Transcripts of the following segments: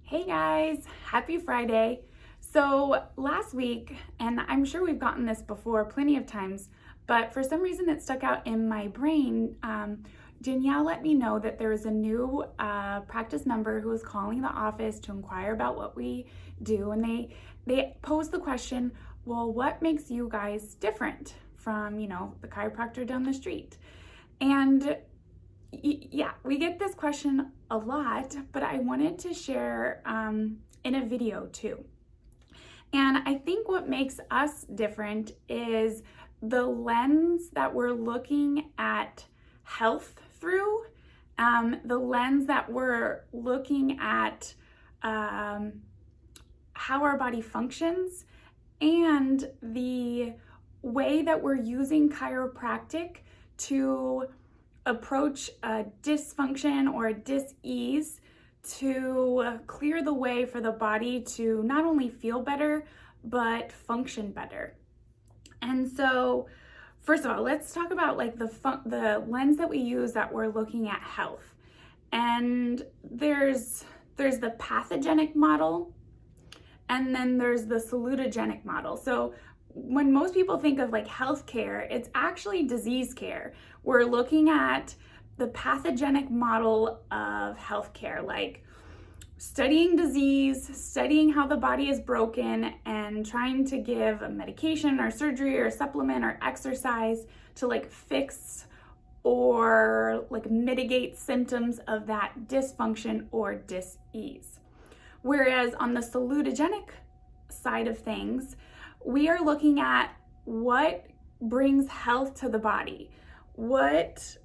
Hey guys, happy Friday. So last week, and I'm sure we've gotten this before plenty of times, but for some reason it stuck out in my brain. Danielle let me know that there is a new practice member who is calling the office to inquire about what we do, and they posed the question, well, what makes you guys different from, the chiropractor down the street? And yeah, we get this question a lot, but I wanted to share in a video too. And I think what makes us different is the lens that we're looking at health through, the lens that we're looking at how our body functions, and the way that we're using chiropractic to approach a dysfunction or a dis-ease to clear the way for the body to not only feel better, but function better. And so, first of all, let's talk about like the lens that we use that we're looking at health. And there's the pathogenic model, and then there's the salutogenic model. So when most people think of like healthcare, it's actually disease care. We're looking at the pathogenic model of healthcare, like studying disease, studying how the body is broken, and trying to give a medication or surgery or supplement or exercise to like fix or like mitigate symptoms of that dysfunction or dis-ease. Whereas on the salutogenic side of things, we are looking at what brings health to the body, what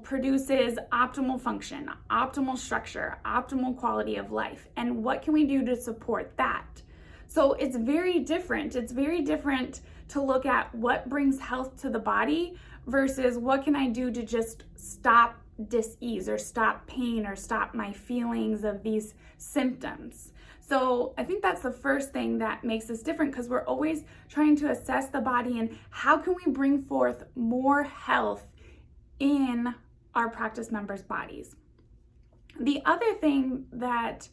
produces optimal function, optimal structure, optimal quality of life, and what can we do to support that. So it's very different. It's very different to look at what brings health to the body versus what can I do to just stop dis-ease or stop pain or stop my feelings of these symptoms. So I think that's the first thing that makes us different, because we're always trying to assess the body and how can we bring forth more health in our practice members' bodies. The other thing that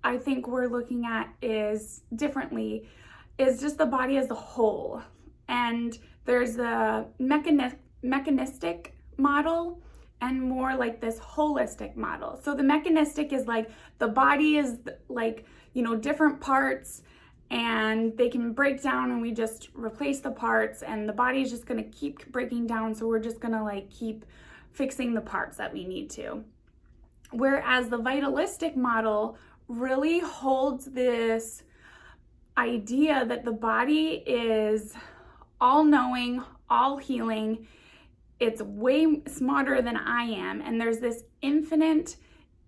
I think we're looking at is differently is just the body as a whole. And there's the mechanistic model and more like this holistic model. So the mechanistic is like the body is like, different parts, and they can break down and we just replace the parts, and the body is just gonna keep breaking down. So we're just gonna like keep fixing the parts that we need to. Whereas the vitalistic model really holds this idea that the body is all knowing, all healing. It's way smarter than I am. And there's this infinite,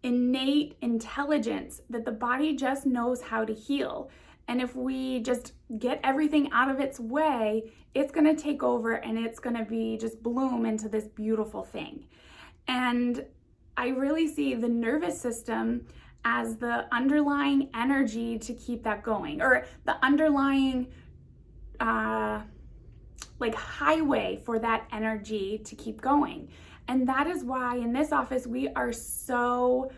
innate intelligence that the body just knows how to heal. And if we just get everything out of its way, it's gonna take over and it's gonna be just bloom into this beautiful thing. And I really see the nervous system as the underlying energy to keep that going, or the underlying like highway for that energy to keep going. And that is why in this office we are so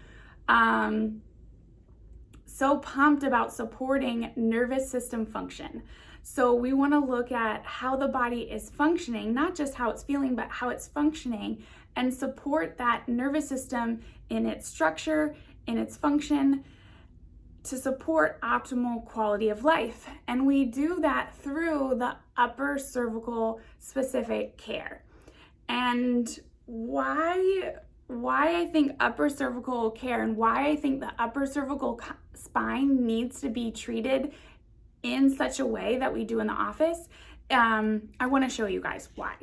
pumped about supporting nervous system function. So we want to look at how the body is functioning, not just how it's feeling, but how it's functioning, and support that nervous system in its structure, in its function, to support optimal quality of life. And we do that through the upper cervical specific care. And why I think upper cervical care and why I think the upper cervical spine needs to be treated in such a way that we do in the office, I want to show you guys why.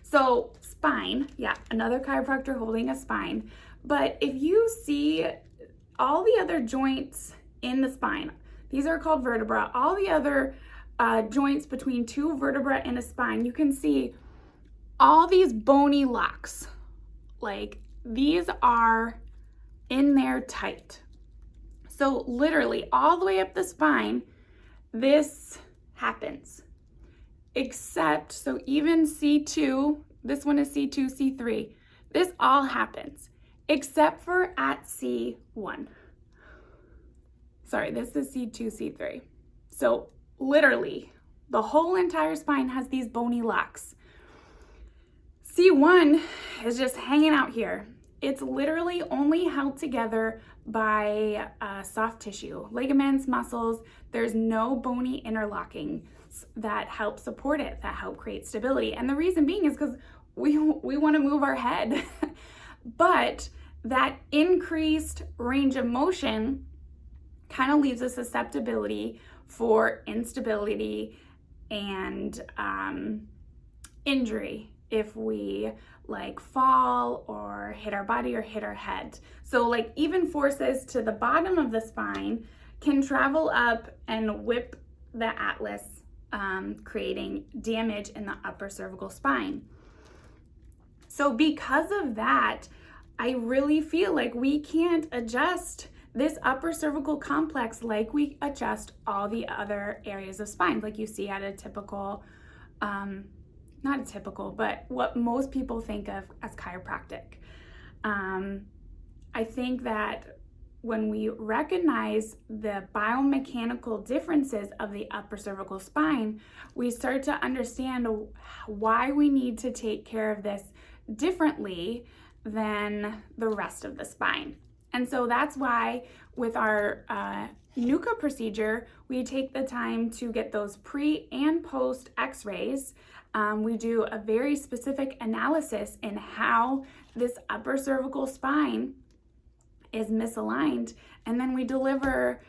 So spine, another chiropractor holding a spine. But if you see all the other joints in the spine, these are called vertebra, all the other joints between two vertebrae in a spine, you can see all these bony locks, like these are in there tight. So literally all the way up the spine, this happens. Except, so even C2, this one is C2, C3, this all happens. except for at C1. Sorry, this is C2, C3. So literally, the whole entire spine has these bony locks. C1 is just hanging out here. It's literally only held together by soft tissue, ligaments, muscles. There's no bony interlocking that help support it, that help create stability. And the reason being is because we want to move our head. But that increased range of motion kind of leaves a susceptibility for instability and injury if we like fall or hit our body or hit our head. So like even forces to the bottom of the spine can travel up and whip the atlas, creating damage in the upper cervical spine. So because of that, I really feel like we can't adjust this upper cervical complex like we adjust all the other areas of spine, like you see at a typical, not a typical, but what most people think of as chiropractic. I think that when we recognize the biomechanical differences of the upper cervical spine, we start to understand why we need to take care of this differently than the rest of the spine. And so that's why with our Nuka procedure, we take the time to get those pre and post x-rays. We do a very specific analysis in how this upper cervical spine is misaligned. And then we deliver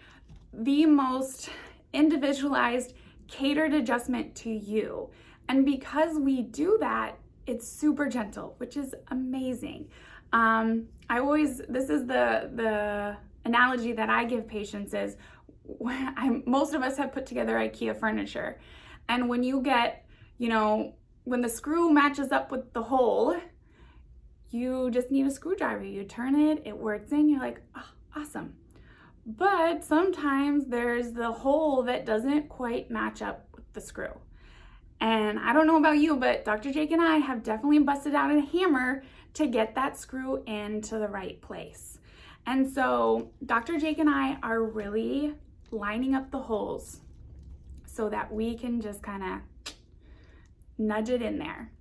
the most individualized, catered adjustment to you. And because we do that, it's super gentle, which is amazing. This is the analogy that I give patients is most of us have put together IKEA furniture. And when you get, when the screw matches up with the hole, you just need a screwdriver. You turn it, it works in, you're like, oh, awesome. But sometimes there's the hole that doesn't quite match up with the screw. And I don't know about you, but Dr. Jake and I have definitely busted out a hammer to get that screw into the right place. And so Dr. Jake and I are really lining up the holes so that we can just kind of nudge it in there.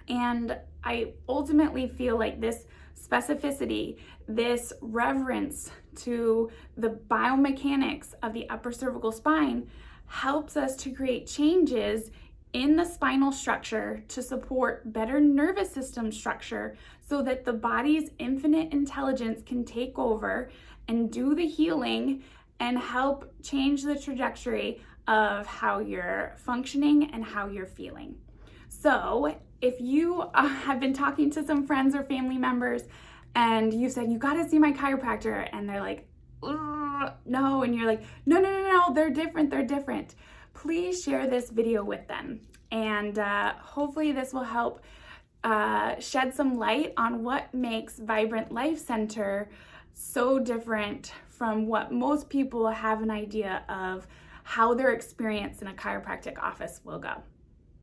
And I ultimately feel like this specificity, this reverence to the biomechanics of the upper cervical spine helps us to create changes in the spinal structure to support better nervous system structure so that the body's infinite intelligence can take over and do the healing and help change the trajectory of how you're functioning and how you're feeling. So if you have been talking to some friends or family members and you said, you gotta see my chiropractor, and they're like, no, and you're like, no, they're different. Please share this video with them. And hopefully this will help shed some light on what makes Vibrant Life Center so different from what most people have an idea of how their experience in a chiropractic office will go.